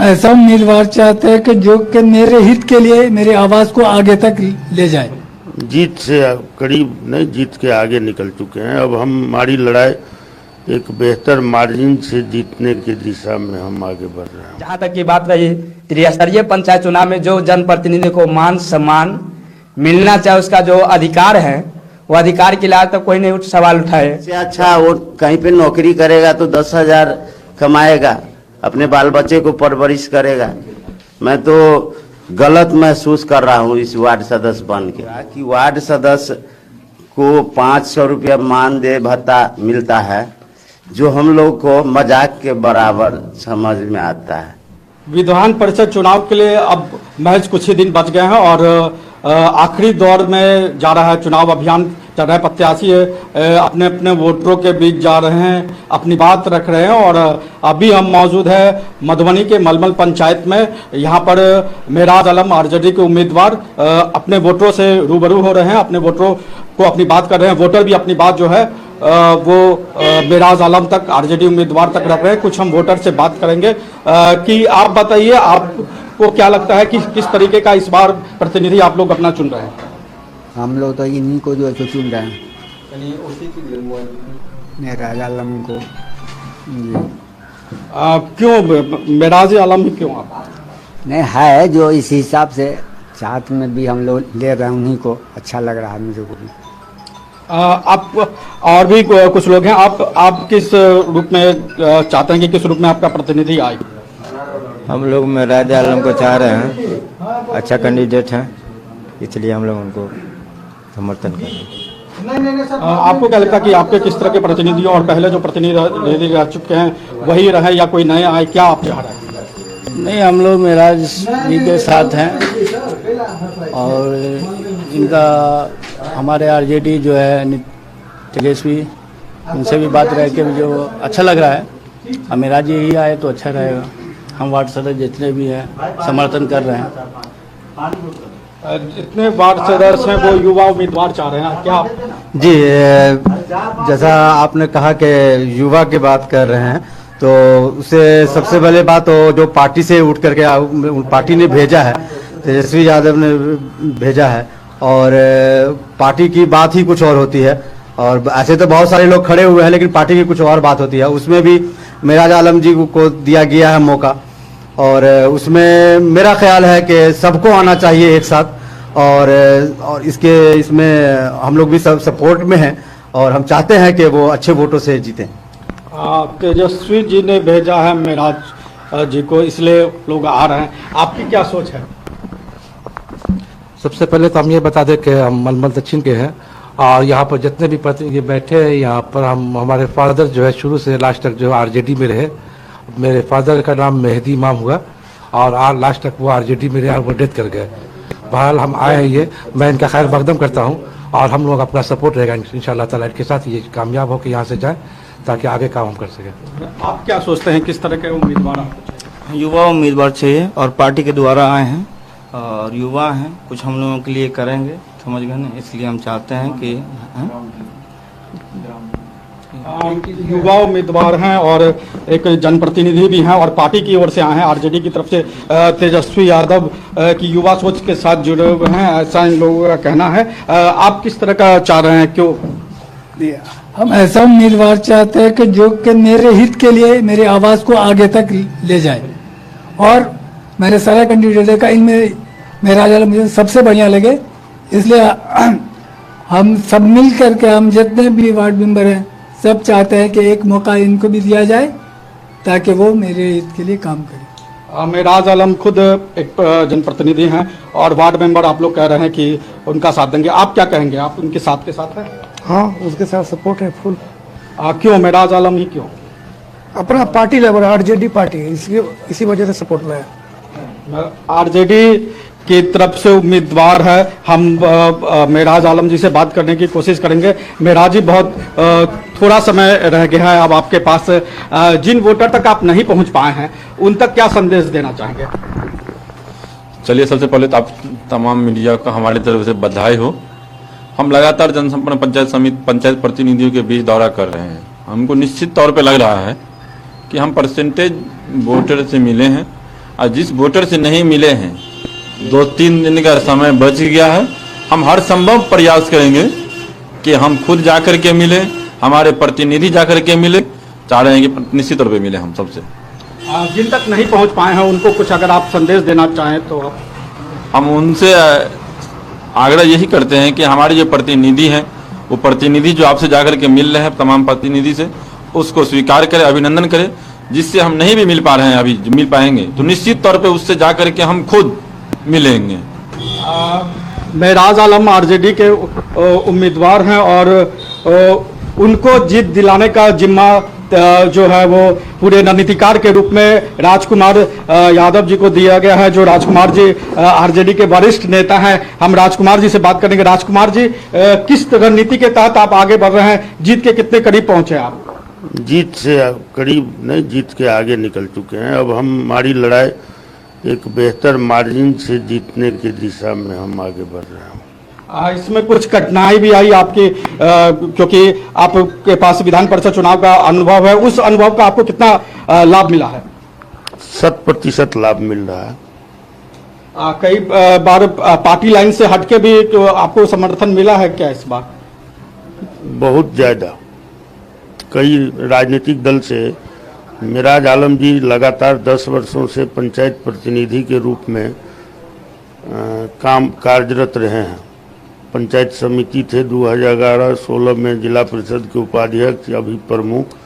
ऐसा उम्मीदवार चाहते हैं कि जो कि मेरे हित के लिए मेरी आवाज को आगे तक ले जाए। जीत से करीब नहीं, जीत के आगे निकल चुके हैं। अब हमारी लड़ाई एक बेहतर मार्जिन से जीतने की दिशा में हम आगे बढ़ रहे हैं। जहाँ तक की बात रही त्रिस्तरीय पंचायत चुनाव में जो जनप्रतिनिधि को मान सम्मान मिलना चाहिए, उसका जो अधिकार है वो अधिकार के लिए तक कोई नहीं सवाल उठाए। इससे अच्छा वो कहीं पे नौकरी करेगा तो 10,000 कमाएगा, अपने बाल बच्चे को परवरिश करेगा। मैं तो गलत महसूस कर रहा हूँ इस वार्ड सदस्य बन के कि वार्ड सदस्य को 500 रुपया मानदेय भत्ता मिलता है, जो हम लोग को मजाक के बराबर समझ में आता है। विधान परिषद चुनाव के लिए अब महज कुछ ही दिन बच गए हैं और आखिरी दौर में जा रहा है चुनाव अभियान चल रहा है। प्रत्याशी अपने अपने वोटरों के बीच जा रहे हैं, अपनी बात रख रहे हैं। और अभी हम मौजूद है मधुबनी के मलमल पंचायत में। यहाँ पर मेराज आलम आरजेडी के उम्मीदवार अपने वोटरों से रूबरू हो रहे हैं, अपने वोटरों को अपनी बात कर रहे हैं। वोटर भी अपनी बात जो है वो मेराज आलम तक, आरजेडी उम्मीदवार तक रख रहे हैं। कुछ हम वोटर से बात करेंगे कि आप बताइए, आपको क्या लगता है कि किस तरीके का इस बार प्रतिनिधि आप लोग अपना चुन रहे हैं? हम लोग तो इन्हीं को जो है तो चुन रहे हैं, मेराज आलम को। क्यों मेराज आलम ही क्यों? आप नहीं है जो इस हिसाब से साथ में भी हम लोग ले रहे हैं, उन्हीं को अच्छा लग रहा है मुझे को भी। आप और भी कुछ लोग हैं, आप किस रूप में चाहते हैं कि किस रूप में आपका प्रतिनिधि आए? हम लोग मेराज आलम को चाह रहे हैं, अच्छा कैंडिडेट हैं, इसलिए हम लोग उनको समर्थन कर रहे हैं। आपको क्या लगता है कि आपके किस तरह के प्रतिनिधि और पहले जो प्रतिनिधि रह चुके हैं वही रहे या कोई नए आए, क्या आप चाह रहे हैं? नहीं, हम लोग मेराज जी के साथ हैं और इनका हमारे आरजेडी जो है तेजस्वी, उनसे भी बात रह के जो अच्छा लग रहा है। अब मेराज जी ही आए तो अच्छा रहेगा। हम वार्ड सदस्य जितने भी हैं समर्थन कर रहे हैं। जितने वार्ड सदस्य हैं वो युवा उम्मीदवार चाह रहे हैं, क्या जी जैसा आपने कहा कि युवा की बात कर रहे हैं, तो उसे सबसे पहले बात तो जो पार्टी से उठ करके पार्टी ने भेजा है, तेजस्वी यादव ने भेजा है, और पार्टी की बात ही कुछ और होती है। और ऐसे तो बहुत सारे लोग खड़े हुए हैं, लेकिन पार्टी की कुछ और बात होती है। उसमें भी मेराज आलम जी को दिया गया है मौका, और उसमें मेरा ख्याल है कि सबको आना चाहिए एक साथ। और इसमें हम लोग भी सब सपोर्ट में हैं और हम चाहते हैं कि वो अच्छे वोटों से जीतें। तेजस्वी जी ने भेजा है मेराज जी को, इसलिए लोग आ रहे हैं। आपकी क्या सोच है? सबसे पहले तो हम ये बता दें कि हम मलमल दक्षिण के हैं और यहाँ पर जितने भी प्रतिनिधि बैठे हैं, यहाँ पर हमारे फादर जो है शुरू से लास्ट तक जो आरजेडी में रहे। मेरे फादर का नाम मेहदी इमाम हुआ और लास्ट तक वो आरजेडी में रहे और वो डेथ कर गए। बहरहाल हम आए हैं, ये मैं इनका खैर मकदम करता हूँ और हम लोग अपना सपोर्ट रहेगा इंशाल्लाह ताला के साथ। ये कामयाब हो कि यहाँ से जाए ताकि आगे काम हम कर सकें। आप क्या सोचते हैं किस तरह के उम्मीदवार आपको चाहिए? युवा उम्मीदवार चाहिए और पार्टी के द्वारा आए हैं और युवा हैं, कुछ हम लोगों के लिए करेंगे, समझ गए ना, इसलिए हम चाहते हैं कि युवा उम्मीदवार हैं और एक जनप्रतिनिधि भी हैं और पार्टी की ओर से आए हैं। आरजेडी की तरफ से तेजस्वी यादव की युवा सोच के साथ जुड़े हुए हैं, ऐसा इन लोगों का कहना है। आप किस तरह का चाह रहे हैं? क्यों? हम ऐसा उम्मीदवार चाहते हैं कि जो कि मेरे हित के लिए मेरी आवाज को आगे तक ले जाए। और मेरे सारे कैंडिडेट का इनमें मेराज आलम मुझे सबसे बढ़िया लगे, इसलिए हम सब मिल करके, हम जितने भी वार्ड मेंबर हैं सब चाहते हैं कि एक मौका इनको भी दिया जाए ताकि वो मेरे हित के लिए काम करें। मेराज आलम खुद एक जनप्रतिनिधि हैं और वार्ड मेंबर आप लोग कह रहे हैं कि उनका साथ देंगे। आप क्या कहेंगे? आप उनके साथ के साथ हैं? हाँ, उसके साथ सपोर्ट है फुल। क्यों मेराज आलम ही क्यों? अपना पार्टी लेवल आरजेडी पार्टी है, इसी वजह से सपोर्ट में है। आरजेडी की तरफ से उम्मीदवार है। हम मेराज आलम जी से बात करने की कोशिश करेंगे। मेराज जी, बहुत थोड़ा समय रह गया है अब आपके पास। जिन वोटर तक आप नहीं पहुंच पाए हैं उन तक क्या संदेश देना चाहेंगे? चलिए, सबसे पहले तो आप तमाम मीडिया का हमारी तरफ से बधाई हो। हम लगातार जनसंपर्क पंचायत समिति पंचायत प्रतिनिधियों के बीच दौरा कर रहे हैं। हमको निश्चित तौर पे लग रहा है कि हम परसेंटेज वोटर से मिले हैं और जिस वोटर से नहीं मिले हैं 2-3 दिन का समय बच गया है। हम हर संभव प्रयास करेंगे कि हम खुद जाकर के मिले, हमारे प्रतिनिधि जाकर के मिले, चाह रहे हैं कि निश्चित तौर पे मिले हम सबसे। जिन तक नहीं पहुंच पाए हैं उनको कुछ अगर आप संदेश देना चाहें तो। हम उनसे आग्रह यही करते हैं कि हमारे जो प्रतिनिधि हैं वो प्रतिनिधि जो आपसे जाकर के मिल रहे हैं तमाम प्रतिनिधि से, उसको स्वीकार करें, अभिनंदन करें। जिससे हम नहीं भी मिल पा रहे हैं अभी मिल पाएंगे तो निश्चित तौर पे उससे जाकर के हम खुद मिलेंगे। महराज आलम आरजेडी के उम्मीदवार हैं और उनको जीत दिलाने का जिम्मा जो है वो पूरे रणनीतिकार के रूप में राजकुमार यादव जी को दिया गया है। जो राजकुमार जी आरजेडी के वरिष्ठ नेता हैं, हम राजकुमार जी से बात करेंगे। राजकुमार जी, किस रणनीति के तहत आप आगे बढ़ रहे हैं? जीत के कितने करीब पहुंचे आप? जीत से करीब नहीं, जीत के आगे निकल चुके हैं। अब हमारी लड़ाई एक बेहतर मार्जिन से जीतने की दिशा में हम आगे बढ़ रहे हैं। इसमें कुछ कठिनाई भी आई आपकी, क्योंकि आपके पास विधान परिषद चुनाव का अनुभव है। उस अनुभव का आपको कितना लाभ मिला है? 100% लाभ मिल रहा है। कई बार पार्टी लाइन से हटके भी तो आपको समर्थन मिला है क्या इस बार? बहुत ज्यादा। कई राजनीतिक दल से मिराज आलम जी लगातार 10 वर्षों से पंचायत प्रतिनिधि के रूप में कार्यरत रहे हैं। पंचायत समिति थे 2011-16 में, जिला परिषद के उपाध्यक्ष, अभी प्रमुख।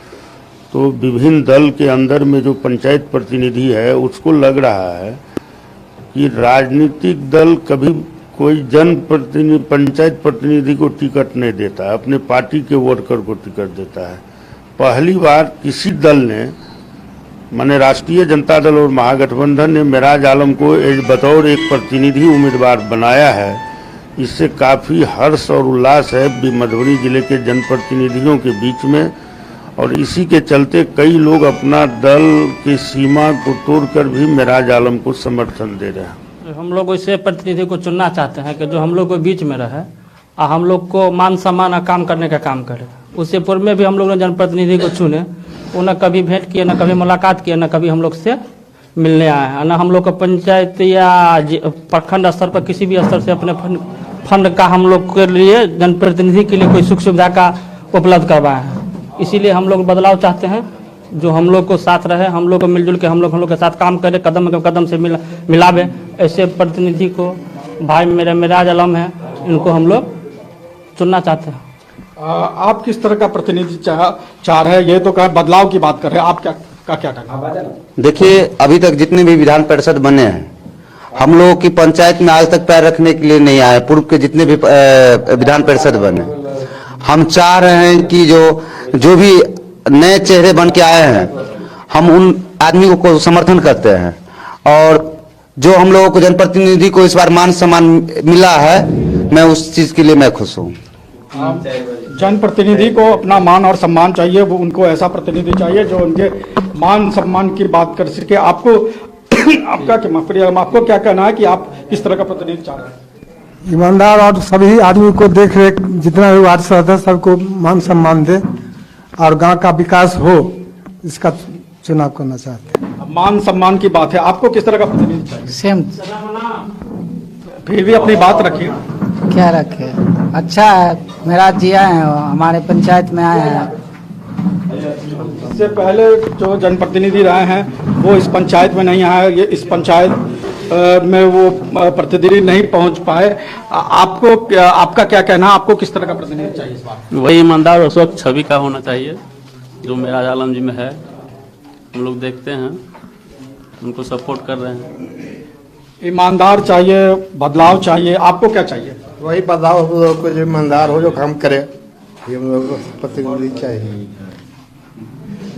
तो विभिन्न दल के अंदर में जो पंचायत प्रतिनिधि है उसको लग रहा है कि राजनीतिक दल कभी कोई पंचायत प्रतिनिधि को टिकट नहीं देता, अपने पार्टी के वर्कर को टिकट देता है। पहली बार किसी दल ने, माने राष्ट्रीय जनता दल और महागठबंधन ने मिराज आलम को बतौर एक प्रतिनिधि उम्मीदवार बनाया है। इससे काफ़ी हर्ष और उल्लास है मधुबनी जिले के जनप्रतिनिधियों के बीच में, और इसी के चलते कई लोग अपना दल की सीमा को तोड़कर भी मिराज आलम को समर्थन दे रहे हैं। हम लोग ऐसे प्रतिनिधि को चुनना चाहते हैं कि जो हम लोग के बीच में रहे और हम लोग को मान सम्मान और काम करने का काम करे। उससे पूर्व में भी हम लोग ने जनप्रतिनिधि को चुने, वो न कभी भेंट किए, न कभी मुलाकात किए, न कभी हम लोग से मिलने आए हैं, न हम लोग को पंचायत या प्रखंड स्तर पर किसी भी स्तर से अपने फंड का हम लोग के लिए जनप्रतिनिधि के लिए कोई सुख सुविधा का उपलब्ध करवाए हैं। इसीलिए हम लोग बदलाव चाहते हैं, जो हम लोग को साथ रहे, हम लोग को मिलजुल के हम लोग के साथ काम करे, कदम कदम से मिलावे। ऐसे प्रतिनिधि को भाई मेरे मिराज आलम है, इनको हम लोग चुनना चाहते हैं। आप किस तरह का प्रतिनिधि चाह रहे हैं? ये तो बदलाव की बात कर रहे हैं, आप क्या कहना? देखिए, अभी तक जितने भी विधान परिषद बने हैं, हम लोगों की पंचायत में आज तक पैर रखने के लिए नहीं आए। पूर्व के जितने भी विधान परिषद बने, हम चाह रहे हैं कि जो भी नए चेहरे बन के आए हैं, हम उन आदमियों को समर्थन करते हैं। और जो हम लोगों को जनप्रतिनिधि को इस बार मान सम्मान मिला है, मैं उस चीज के लिए मैं खुश हूँ। जनप्रतिनिधि को अपना मान और सम्मान चाहिए, वो उनको ऐसा प्रतिनिधि चाहिए जो उनके मान सम्मान की बात कर सके। आपको आपको क्या कहना है कि आप किस तरह का प्रतिनिधि चाह रहे हैं? ईमानदार और सभी आदमी को देख रेख, जितना भी वार्ड सदस्य सबको मान सम्मान दे और गांव का विकास हो, इसका चुनाव करना चाहते हैं। मान सम्मान की बात है, आपको किस तरह का प्रतिनिधि चाहिए? सेम। फिर भी अपनी बात रखिए। क्या रखे? अच्छा है, मेरा जी आए हैं, हमारे पंचायत में आए हैं। इससे पहले जो जनप्रतिनिधि रहे हैं वो इस पंचायत में नहीं आए, ये इस पंचायत में वो प्रतिनिधि नहीं पहुंच पाए। आपका क्या कहना, आपको किस तरह का प्रतिनिधि चाहिए इस बार? वही ईमानदार और स्वच्छ छवि का होना चाहिए जो मिराज आलम जी में है। हम लोग देखते हैं, उनको सपोर्ट कर रहे हैं। ईमानदार चाहिए, बदलाव चाहिए, आपको क्या चाहिए? वही बदलाव हो, जो ईमानदार हो, जो काम करे, ये हम लोग को प्रतिनिधि चाहिए।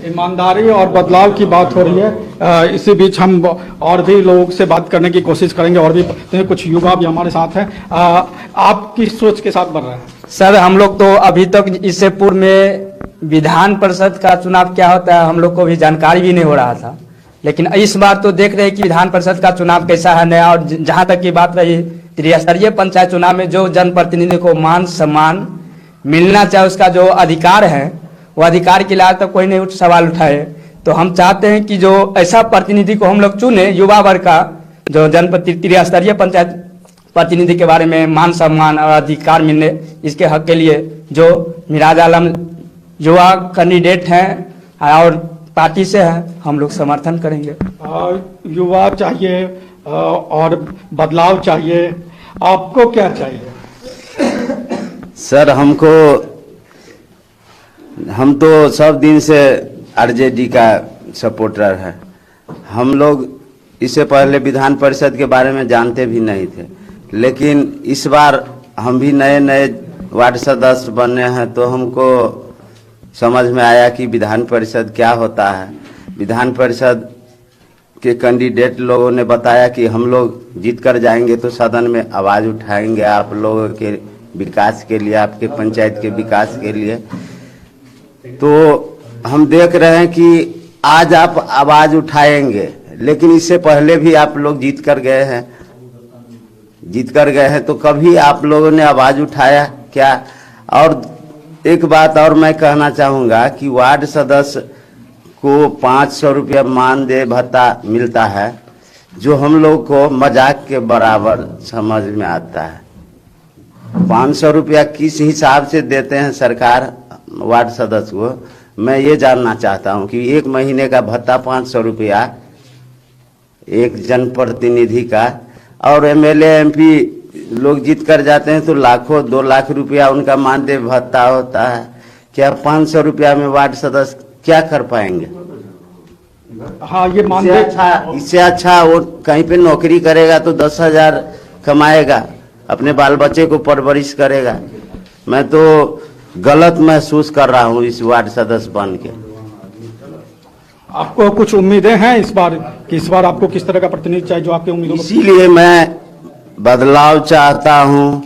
ईमानदारी और बदलाव की बात हो रही है। इसी बीच हम और भी लोगों से बात करने की कोशिश करेंगे, और भी कुछ युवा भी हमारे साथ हैं। आप किस सोच के साथ बढ़ रहे हैं? सर, हम लोग तो अभी तक इससे पूर्व में विधान परिषद का चुनाव क्या होता है हम लोग को भी जानकारी भी नहीं हो रहा था, लेकिन इस बार तो देख रहे हैं कि विधान परिषद का चुनाव कैसा है नया। और जहां तक की बात रही त्रिस्तरीय पंचायत चुनाव में जो जनप्रतिनिधि को मान सम्मान मिलना चाहिए, उसका जो अधिकार है वो अधिकार के लिए आज तक कोई नहीं सवाल उठाए। तो हम चाहते हैं कि जो ऐसा प्रतिनिधि को हम लोग चुने युवा वर्ग का, जो जनपद त्रिस्तरीय पंचायत प्रतिनिधि के बारे में मान सम्मान और अधिकार मिलने, इसके हक के लिए जो मिराज आलम युवा कैंडिडेट हैं और पार्टी से है, हम लोग समर्थन करेंगे। युवा चाहिए और बदलाव चाहिए, आपको क्या चाहिए? सर हम तो सब दिन से आरजेडी का सपोर्टर है। हम लोग इससे पहले विधान परिषद के बारे में जानते भी नहीं थे, लेकिन इस बार हम भी नए वार्ड सदस्य बने हैं तो हमको समझ में आया कि विधान परिषद क्या होता है। विधान परिषद के कैंडिडेट लोगों ने बताया कि हम लोग जीत कर जाएंगे तो सदन में आवाज़ उठाएंगे आप लोगों के विकास के लिए, आपके पंचायत के विकास के लिए। तो हम देख रहे हैं कि आज आप आवाज़ उठाएंगे, लेकिन इससे पहले भी आप लोग जीत कर गए हैं, तो कभी आप लोगों ने आवाज़ उठाया क्या? और एक बात और मैं कहना चाहूँगा कि वार्ड सदस्य को 500 रुपया मानदेय भत्ता मिलता है, जो हम लोग को मजाक के बराबर समझ में आता है। 500 रुपया किस हिसाब से देते हैं सरकार वार्ड सदस्य को, मैं ये जानना चाहता हूँ कि एक महीने का भत्ता 500 रुपया एक जनप्रतिनिधि का, और एमएलए एमपी लोग जीत कर जाते हैं तो लाखों 2 लाख रुपया उनका मानदेय भत्ता होता है। क्या 500 रुपया में वार्ड सदस्य क्या कर पाएंगे? हाँ, ये मानदेय इससे अच्छा वो कहीं पे नौकरी करेगा तो 10,000 कमाएगा, अपने बाल बच्चे को परवरिश करेगा। मैं तो गलत महसूस कर रहा हूँ इस वार्ड सदस्य बन के। आपको कुछ उम्मीदें हैं इस बार कि इस बार आपको किस तरह का प्रतिनिधि चाहिए जो आपके उम्मीदों? इसीलिए मैं बदलाव चाहता हूँ।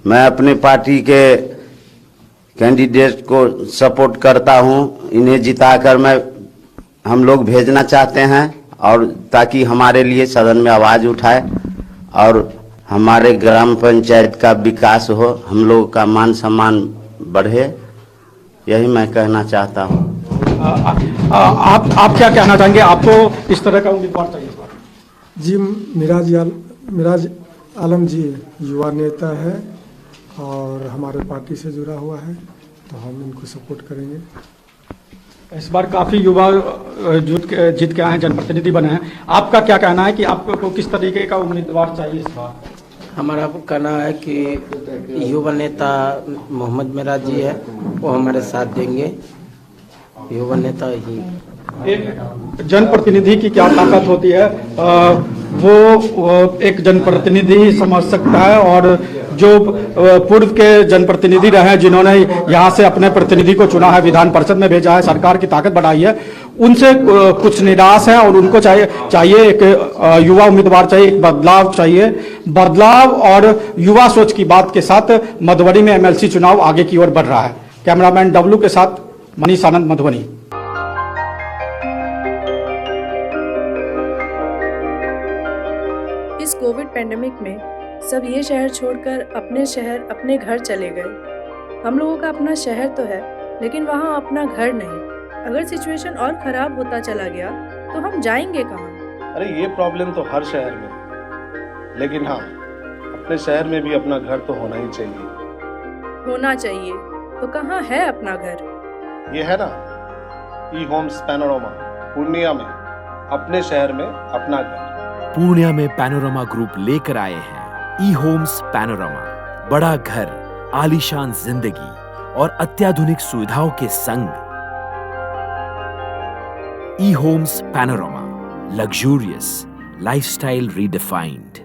मैं अपने पार्टी के कैंडिडेट को सपोर्ट करता हूँ। इन्हें जिताकर हम लोग भेजना चाहते हैं, और ताकि हमारे लिए सदन में आवाज़ उठाए और हमारे ग्राम पंचायत का विकास हो, हम लोग का मान सम्मान बढ़े। यही मैं कहना चाहता हूँ। आप क्या कहना चाहेंगे? आपको इस तरह का उम्मीदवार चाहिए इस बार? जी, मिराज आलम जी युवा नेता है और हमारे पार्टी से जुड़ा हुआ है, तो हम इनको सपोर्ट करेंगे। इस बार काफ़ी युवा जीत के आए हैं, जनप्रतिनिधि बने हैं। आपका क्या कहना है कि आपको किस तरीके का उम्मीदवार चाहिए इस बार? हमारा कहना है कि युवा नेता मोहम्मद मिराज जी है, वो हमारे साथ देंगे। युवा नेता ही एक जनप्रतिनिधि की क्या ताकत होती है, वो एक जनप्रतिनिधि ही समझ सकता है। और जो पूर्व के जनप्रतिनिधि रहे हैं, जिन्होंने यहाँ से अपने प्रतिनिधि को चुना है, विधान परिषद में भेजा है, सरकार की ताकत बढ़ाई है, उनसे कुछ निराश है और उनको चाहिए एक युवा उम्मीदवार चाहिए, एक बदलाव चाहिए। बदलाव और युवा सोच की बात के साथ मधुबनी में एमएलसी चुनाव आगे की ओर बढ़ रहा है। कैमरामैन डब्लू के साथ मनीष आनंद, मधुबनी। इस कोविड पेंडेमिक में सब ये शहर छोड़कर अपने शहर, अपने घर चले गए। हम लोगों का अपना शहर तो है, लेकिन वहाँ अपना घर नहीं। अगर सिचुएशन और खराब होता चला गया तो हम जाएंगे कहाँ? अरे ये प्रॉब्लम तो हर शहर में है, लेकिन हाँ, अपने शहर में भी अपना घर तो होना ही चाहिए। होना चाहिए तो कहाँ है अपना घर? ये है ना, ई होम्स पैनोरमा पूर्णिया में, अपने शहर में अपना घर। पूर्णिया में पैनोरमा ग्रुप लेकर आए हैं ई होम्स पैनोरमा। बड़ा घर, आलीशान जिंदगी और अत्याधुनिक सुविधाओं के संग। E Homes Panorama, luxurious lifestyle redefined.